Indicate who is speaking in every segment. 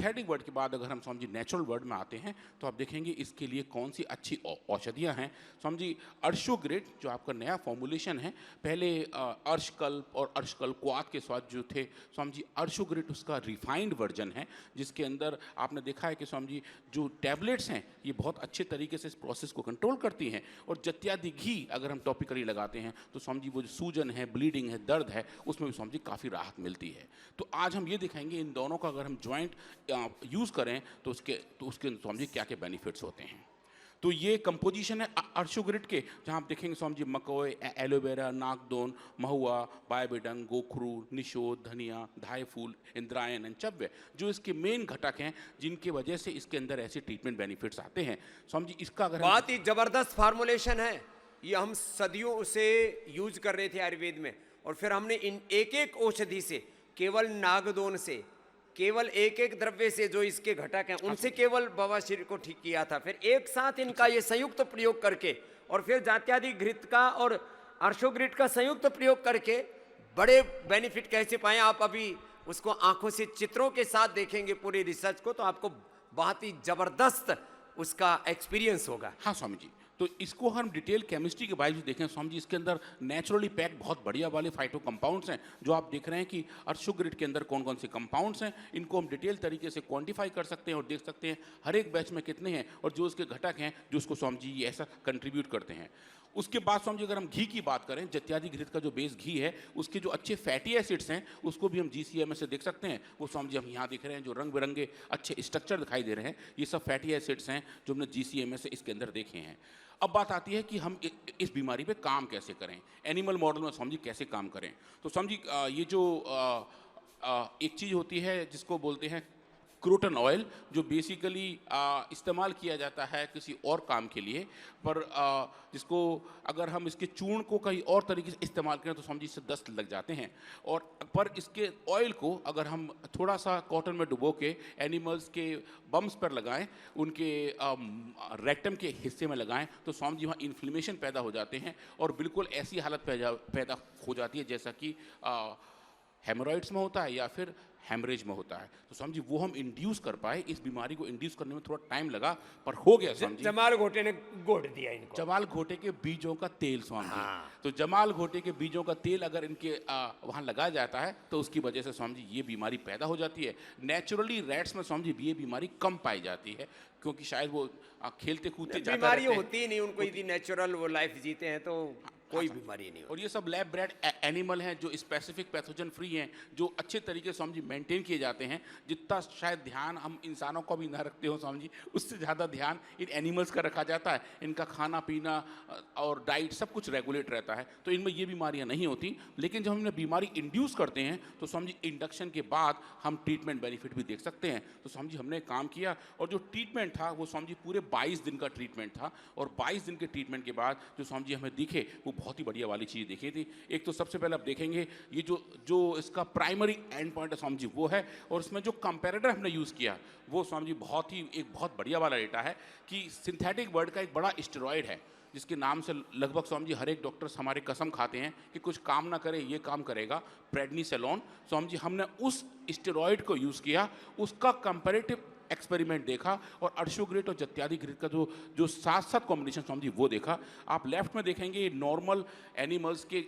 Speaker 1: Synthetic word के बाद अगर हम स्वामी जी नेचुरल वर्ड में आते हैं तो आप देखेंगे इसके लिए कौन सी अच्छी औषधियाँ हैं। स्वामी जी अर्शोग्रिट जो आपका नया फॉर्मुलेशन है, पहले अर्शकल्प और अर्शकल्पक्वाथ के स्वाद जो थे, स्वामी जी अर्शोग्रिट उसका रिफाइंड वर्जन है, जिसके अंदर आपने देखा है कि स्वामी जी जो टैबलेट्स हैं ये बहुत अच्छे तरीके से इस प्रोसेस को कंट्रोल करती हैं। और जत्यादि घी अगर हम टॉपिकली लगाते हैं तो स्वामी जी वो जो सूजन है, ब्लीडिंग है, दर्द है, उसमें भी स्वामी जी काफ़ी राहत मिलती है। तो आज हम ये दिखाएंगे इन दोनों का अगर हम जॉइंट यूज़ करें तो उसके स्वामी जी क्या क्या बेनिफिट्स होते हैं। तो ये कंपोजिशन है अर्शोग्रिट के, जहाँ आप देखेंगे स्वामी जी मकोय, एलोवेरा, नागदोन, महुआ, बायबिडन, गोखरू, निशोद, धनिया, धायफूल, इंद्रायण, चव्य जो इसके मेन घटक हैं जिनकी वजह से इसके अंदर ऐसे ट्रीटमेंट बेनिफिट्स आते हैं। स्वामी जी इसका अगर
Speaker 2: बहुत ही जबरदस्त फार्मूलेशन है, ये हम सदियों से यूज कर रहे थे आयुर्वेद में, और फिर हमने इन एक एक औषधि से, केवल नागदोन से, केवल एक एक द्रव्य से जो इसके घटक हैं उनसे केवल बवासीर को ठीक किया था। फिर एक साथ इनका ये संयुक्त प्रयोग करके और फिर जात्यादि घृत का और अर्शोग्रिट का संयुक्त प्रयोग करके बड़े बेनिफिट कैसे पाए, आप अभी उसको आंखों से चित्रों के साथ देखेंगे पूरी रिसर्च को, तो आपको बहुत ही जबरदस्त उसका एक्सपीरियंस होगा।
Speaker 1: हाँ स्वामी जी, तो इसको हम डिटेल केमिस्ट्री के बारे में देखें स्वामी जी, इसके अंदर नेचुरली पैक्ड बहुत बढ़िया वाले फाइटो कंपाउंड्स हैं जो आप देख रहे हैं कि अर्शोग्रिट के अंदर कौन कौन से कंपाउंड्स हैं, इनको हम डिटेल तरीके से क्वांटिफाई कर सकते हैं और देख सकते हैं हर एक बैच में कितने हैं और जो उसके घटक हैं जो उसको स्वामी जी ऐसा कंट्रीब्यूट करते हैं। उसके बाद स्वामी जी अगर हम घी की बात करें, जत्यादि घृत का जो बेस घी है उसके जो अच्छे फैटी एसिड्स हैं उसको भी हम GCMS से देख सकते हैं। वो स्वामी जी हम यहाँ देख रहे हैं जो रंग बिरंगे अच्छे स्ट्रक्चर दिखाई दे रहे हैं, ये सब फैटी एसिड्स हैं जो हमने GCMS से इसके अंदर देखे हैं। अब बात आती है कि हम इस बीमारी पे काम कैसे करें, एनिमल मॉडल में स्वामी जी कैसे काम करें। तो स्वामी जी ये जो एक चीज़ होती है जिसको बोलते हैं क्रोटन ऑयल, जो बेसिकली इस्तेमाल किया जाता है किसी और काम के लिए, पर जिसको अगर हम इसके चूर्ण को कहीं और तरीके से इस्तेमाल करें तो स्वामी जी इससे दस्त लग जाते हैं। और पर इसके ऑयल को अगर हम थोड़ा सा कॉटन में डुबो के एनिमल्स के बम्स पर लगाएं, उनके रेक्टम के हिस्से में लगाएं, तो स्वामी जी वहाँ इन्फ्लेमेशन पैदा हो जाते हैं और बिल्कुल ऐसी हालत पैदा हो जाती है जैसा कि हेमोरॉइड्स में होता है या फिर हेमरेज में होता है। तो स्वामी जी वो हम इंड्यूस कर पाए, इस बीमारी को इंड्यूस करने में थोड़ा टाइम लगा पर हो गया स्वामी जी।
Speaker 2: जमाल घोटे ने गोड़ दिया इनको,
Speaker 1: जमाल घोटे के बीजों का तेल स्वामी जी।
Speaker 2: हाँ।
Speaker 1: तो जमाल घोटे के बीजों का तेल अगर इनके वहाँ लगाया जाता है तो उसकी वजह से स्वामी जी ये बीमारी पैदा हो जाती है। नेचुरली रैट्स में स्वामी जी ये बीमारी कम पाई जाती है क्योंकि शायद वो खेलते कूदते जाते
Speaker 2: बीमारी होती ही नहीं उनको, यदि नेचुरल वो लाइफ जीते हैं तो कोई बीमारी नहीं।
Speaker 1: और ये सब लैब ब्रेड एनिमल हैं जो स्पेसिफिक पैथोजन फ्री हैं, जो अच्छे तरीके से स्वामी जी मेंटेन किए जाते हैं। जितना शायद ध्यान हम इंसानों का भी ना रखते हो स्वामी जी, उससे ज़्यादा ध्यान इन एनिमल्स का रखा जाता है। इनका खाना पीना और डाइट सब कुछ रेगुलेट रहता है, तो इनमें ये बीमारियां नहीं होती। लेकिन जब हम इन्हें बीमारी इंड्यूस करते हैं तो स्वामी जी इंडक्शन के बाद हम ट्रीटमेंट बेनिफिट भी देख सकते हैं। तो स्वामी जी हमने काम किया और जो ट्रीटमेंट था वो स्वामी जी पूरे 22 दिन का ट्रीटमेंट था, और 22 दिन के ट्रीटमेंट के बाद जो स्वामी जी हमें दिखे वो बहुत ही बढ़िया वाली चीज़ देखी थी। एक तो सबसे पहले आप देखेंगे ये जो इसका प्राइमरी एंड पॉइंट है स्वामी जी वो है, और इसमें जो कंपैरेटर हमने यूज़ किया वो स्वामी जी एक बहुत बढ़िया वाला डेटा है कि सिंथेटिक वर्ड का एक बड़ा स्टेरॉइड है जिसके नाम से लगभग स्वामी जी हर एक डॉक्टर्स हमारे कसम खाते हैं कि कुछ काम ना करे ये काम करेगा, प्रेडनिसोलोन। स्वामी जी हमने उस स्टेरॉइड को यूज़ किया, उसका कंपैरेटिव एक्सपेरिमेंट देखा और अर्शोग्रिट और जत्यादि घृत का जो साथ साथ कॉम्बिनेशन स्वामी जी वो देखा। आप लेफ्ट में देखेंगे नॉर्मल एनिमल्स के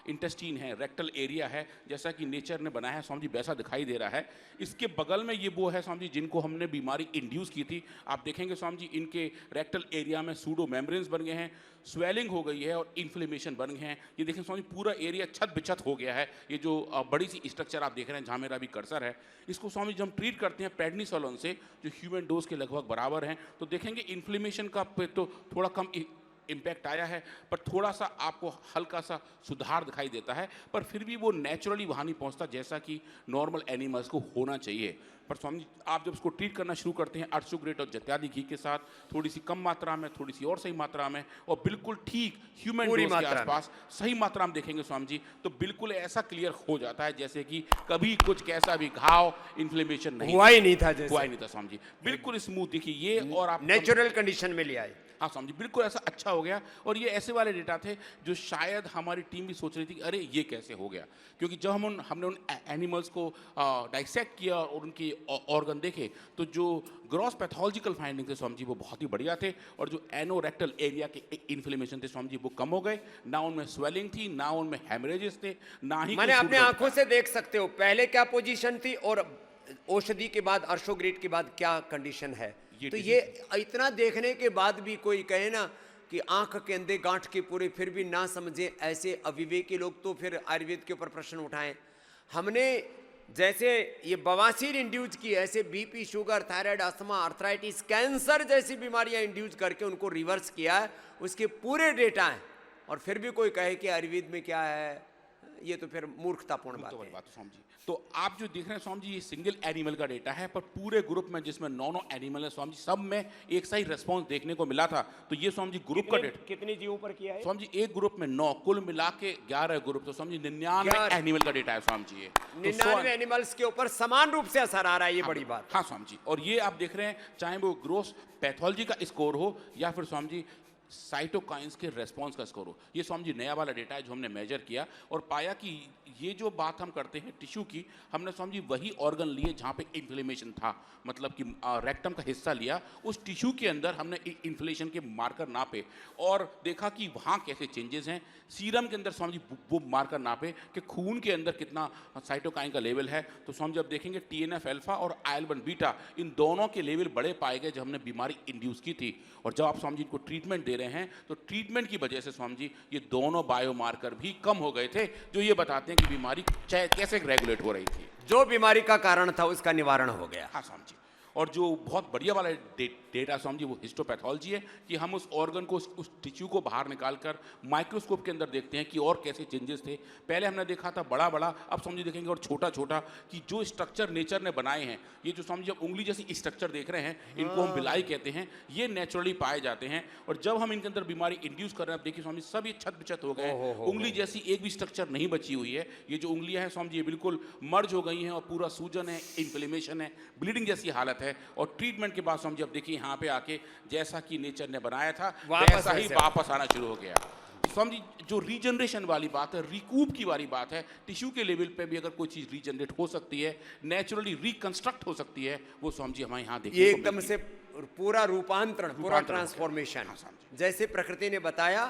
Speaker 1: इंटेस्टीन है, रेक्टल एरिया है, जैसा कि नेचर ने बनाया है स्वामी जी वैसा दिखाई दे रहा है। इसके बगल में ये वो है स्वामी जी जिनको हमने बीमारी इंड्यूस की थी। आप देखेंगे स्वामी जी इनके रेक्टल एरिया में सूडो मेम्ब्रेन्स बन गए हैं, स्वेलिंग हो गई है और इन्फ्लेमेशन बन गए हैं। ये देखें स्वामी पूरा एरिया छत बिछत हो गया है। ये जो बड़ी सी स्ट्रक्चर आप देख रहे हैं जहाँ मेरा भी कर्सर है, इसको स्वामी जी हम ट्रीट करते हैं प्रेडनिसोलोन से जो ह्यूमन डोज के लगभग बराबर हैं। तो देखेंगे इन्फ्लेमेशन का पे तो थोड़ा कम इम्पैक्ट आया है, पर थोड़ा सा आपको हल्का सा सुधार दिखाई देता है, पर फिर भी वो नेचुरली वहाँ नहीं पहुँचता जैसा कि नॉर्मल एनिमल्स को होना चाहिए। पर स्वामी जी आप जब उसको ट्रीट करना शुरू करते हैं अर्शोग्रिट और जत्यादि घी के साथ, थोड़ी सी कम मात्रा में, थोड़ी सी और सही मात्रा में, और बिल्कुल ठीक ह्यूमन डोज के आसपास सही मात्रा में देखेंगे स्वामी जी, तो बिल्कुल ऐसा क्लियर हो जाता है जैसे कि कभी कुछ कैसा भी घाव इन्फ्लेमेशन नहीं
Speaker 2: हुआ ही नहीं था
Speaker 1: स्वामी जी। बिल्कुल स्मूथ देखिए ये, और आप
Speaker 2: नेचुरल कंडीशन में ले आए।
Speaker 1: हाँ स्वामी जी, बिल्कुल ऐसा अच्छा हो गया। और ये ऐसे वाले डेटा थे जो शायद हमारी टीम भी सोच रही थी कि अरे ये कैसे हो गया, क्योंकि जब हमने उन एनिमल्स को डाइसेक्ट किया और उनके ऑर्गन देखे तो जो ग्रॉस पैथोलॉजिकल फाइंडिंग थे स्वामी जी वो बहुत ही बढ़िया थे। और जो एनोरेक्टल एरिया के इन्फ्लेमेशन थे स्वामी जी वो कम हो गए, ना उनमें स्वेलिंग थी, ना उनमें हेमरेजेस थे, ना ही
Speaker 2: मैंने
Speaker 1: कोई
Speaker 2: अपने
Speaker 1: food
Speaker 2: आंखों से देख सकते हो पहले क्या पोजीशन थी और औषधि के बाद अर्शोग्रिड के बाद क्या कंडीशन है।
Speaker 1: ये
Speaker 2: तो ये इतना देखने के बाद भी कोई कहे ना कि आंख के अंदर गांठ के पूरे फिर भी ना समझे, ऐसे अविवेकी लोग तो फिर आयुर्वेद के ऊपर प्रश्न उठाएं। हमने जैसे ये बवासीर इंड्यूज की, ऐसे BP, sugar, thyroid, asthma, arthritis, cancer जैसी बीमारियां इंड्यूज करके उनको रिवर्स किया है, उसके पूरे डेटा हैं। और फिर भी कोई कहे कि आयुर्वेद में क्या है, ये तो फिर मूर्खतापूर्ण बात है।
Speaker 1: बात है स्वामी जी। तो आप जो देख रहे हैं स्वामी जी ये सिंगल एनिमल का डेटा है, पर पूरे ग्रुप में जिसमें 9 एनिमल है स्वामी जी, सब में एक सा ही रिस्पॉन्स देखने को मिला था। तो ये स्वामी जी ग्रुप का डेटा
Speaker 2: कितनी जीवों पर किया है
Speaker 1: स्वामी जी, एक ग्रुप में 9, कुल मिला के 11 ग्रुप, तो स्वामी जी 99 एनिमल का डेटा है स्वामी जी ये।
Speaker 2: 99 एनिमल्स के ऊपर समान रूप से असर आ रहा है, ये बड़ी बात।
Speaker 1: हाँ स्वामी जी। और ये आप देख रहे हैं चाहे वो ग्रोस पैथोलॉजी का स्कोर हो या फिर स्वामी जी साइटोकाइंस के रेस्पॉन्स का स्कोर हो, ये स्वामी जी नया वाला डेटा है जो हमने मेजर किया और पाया कि ये जो बात हम करते हैं टिश्यू की, हमने स्वामी जी वही ऑर्गन लिए जहाँ पे इन्फ्लेमेशन था, मतलब कि रेक्टम का हिस्सा लिया, उस टिश्यू के अंदर हमने इन्फ्लेमेशन के मार्कर नापे और देखा कि वहाँ कैसे चेंजेस हैं। सीरम के अंदर स्वामी जी वो मार्कर नापे कि खून के अंदर कितना साइटोकाइन का लेवल है। तो स्वामी जी अब देखेंगे TNF अल्फा और IL-1 बीटा, इन दोनों के लेवल बड़े पाए गए जब हमने बीमारी इंड्यूस की थी। और जब आप स्वामी जी को ट्रीटमेंट दे रहे हैं तो ट्रीटमेंट की वजह से स्वामी जी ये दोनों बायोमार्कर भी कम हो गए थे, जो ये बताते हैं कि बीमारी कैसे रेगुलेट हो रही थी।
Speaker 2: जो बीमारी का कारण था उसका निवारण हो गया।
Speaker 1: हाँ स्वामी जी। और जो बहुत बढ़िया वाला डेटा स्वामी जी वो हिस्टोपैथोलॉजी है कि हम उस ऑर्गन को, उस टिश्यू को बाहर निकालकर माइक्रोस्कोप के अंदर देखते हैं कि और कैसे चेंजेस थे। पहले हमने देखा था बड़ा बड़ा, अब स्वामी जी देखेंगे और छोटा छोटा, कि जो स्ट्रक्चर नेचर ने बनाए हैं, ये जो स्वामी जी अब उंगली जैसी स्ट्रक्चर देख रहे हैं, इनको हम बिलाई कहते हैं, ये नेचुरली पाए जाते हैं। और जब हम इनके अंदर बीमारी इंड्यूस कर रहे हैं, अब देखिए स्वामी सब ये छत बिछत हो गए, उंगली जैसी एक भी स्ट्रक्चर नहीं बची हुई है। ये जो उंगलियां हैं स्वामी जी ये बिल्कुल मर्ज हो गई हैं और पूरा सूजन है, इन्फ्लेमेशन है, ब्लीडिंग जैसी हालत है। और ट्रीटमेंट के बाद स्वामी जी अब देखिए यहाँ पे आके जैसा कि नेचर ने बनाया था वैसा ही वापस आना शुरू हो गया। स्वामी जी जो रीजनरेशन वाली बात है, रिकूप की वाली बात है, टिश्यू के लेवल पे भी अगर कोई चीज रीजनरेट हो सकती है, नेचुरली रिकंस्ट्रक्ट हो सकती है, वो स्वामी जी हमारे यहाँ देखिए
Speaker 2: एकदम से पूरा रूपांतरण, पूरा ट्रांसफॉर्मेशन, जैसे प्रकृति ने बताया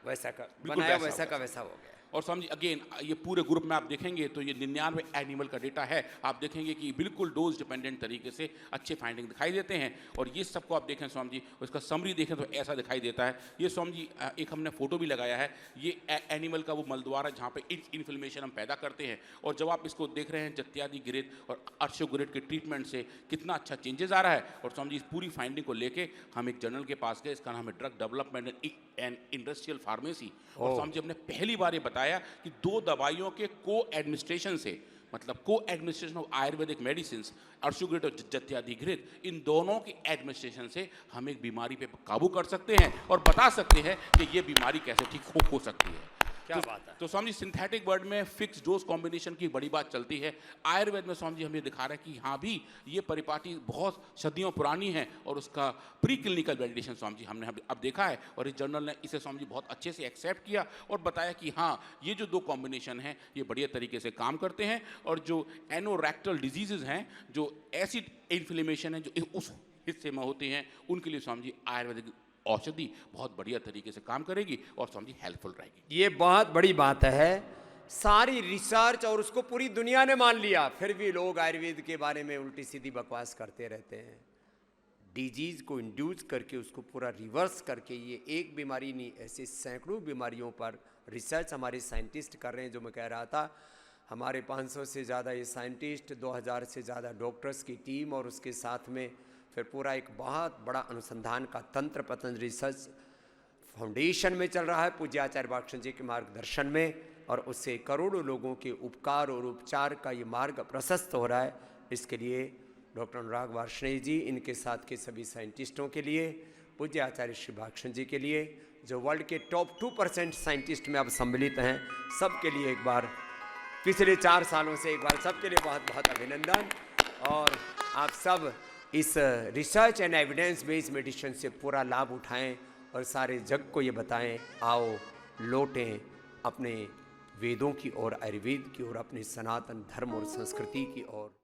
Speaker 2: वैसा का बनाया, वैसा का वैसा हो गया।
Speaker 1: और स्वामी जी अगेन ये पूरे ग्रुप में आप देखेंगे तो ये 99 एनिमल का डेटा है। आप देखेंगे कि बिल्कुल डोज डिपेंडेंट तरीके से अच्छे फाइंडिंग दिखाई देते हैं। और ये सबको आप देखें स्वामी जी, उसका समरी देखें तो ऐसा दिखाई देता है। ये स्वामी जी एक हमने फोटो भी लगाया है, ये एनिमल का वो मलद्वार है जहाँ पे इन्फ्लेमेशन हम पैदा करते हैं। और जब आप इसको देख रहे हैं जत्यादि गिरित और अर्शोग्रिड के ट्रीटमेंट से कितना अच्छा चेंजेस आ रहा है। और स्वामी जी इस पूरी फाइंडिंग को लेके हम एक जर्नल के पास गए, इसका नाम है drug development and industrial pharmacy. और स्वामी जी हमने पहली बार ये बताया कि 2 दवाइयों के को एडमिनिस्ट्रेशन से, मतलब को एडमिनिस्ट्रेशन ऑफ आयुर्वेदिक मेडिसिन, अर्शोग्रिड और जत्यादि घृत, इन दोनों की एडमिनिस्ट्रेशन से हम एक बीमारी पे काबू कर सकते हैं और बता सकते हैं कि ये बीमारी कैसे ठीक हो सकती है।
Speaker 2: क्या बात है।
Speaker 1: तो स्वामी जी सिंथेटिक वर्ड में फिक्स डोज कॉम्बिनेशन की बड़ी बात चलती है। आयुर्वेद में स्वामी जी हमें दिखा रहे हैं कि हाँ भी ये परिपाटी बहुत सदियों पुरानी है और उसका pre clinical validation Swami ji हमने अब देखा है। और इस जर्नल ने इसे स्वामी जी बहुत अच्छे से एक्सेप्ट किया और बताया कि हाँ ये जो 2 कॉम्बिनेशन हैं ये बढ़िया तरीके से काम करते हैं। और जो एनोरेक्टल डिजीजेज हैं, जो एसिड इन्फ्लेमेशन है जो उस हिस्से में होते हैं, उनके लिए स्वामी जी आयुर्वेदिक औषधि बहुत बढ़िया तरीके से काम करेगी और स्वामी जी हेल्पफुल रहेगी।
Speaker 2: ये बहुत बड़ी बात है। सारी रिसर्च और उसको पूरी दुनिया ने मान लिया, फिर भी लोग आयुर्वेद के बारे में उल्टी सीधी बकवास करते रहते हैं। डिजीज को इंड्यूस करके उसको पूरा रिवर्स करके, ये एक बीमारी नहीं, ऐसे सैकड़ों बीमारियों पर रिसर्च हमारे साइंटिस्ट कर रहे हैं। जो मैं कह रहा था, हमारे 500 से ज़्यादा ये साइंटिस्ट, 2000 से ज़्यादा डॉक्टर्स की टीम और उसके साथ में फिर पूरा एक बहुत बड़ा अनुसंधान का तंत्र पतंजलि रिसर्च फाउंडेशन में चल रहा है, पूज्य आचार्य भाषण जी के मार्गदर्शन में। और उससे करोड़ों लोगों के उपकार और उपचार का ये मार्ग प्रशस्त हो रहा है। इसके लिए डॉक्टर अनुराग वार्ष्णेय जी, इनके साथ के सभी साइंटिस्टों के लिए, पूज्य आचार्य श्री भाषण जी के लिए, जो वर्ल्ड के टॉप 2% साइंटिस्ट में अब सम्मिलित हैं, सबके लिए एक बार, पिछले 4 सालों से एक बार सबके लिए बहुत बहुत अभिनंदन। और आप सब इस research and evidence based medicine से पूरा लाभ उठाएं और सारे जग को ये बताएं, आओ लौटें अपने वेदों की ओर, आयुर्वेद की ओर, अपने सनातन धर्म और संस्कृति की ओर।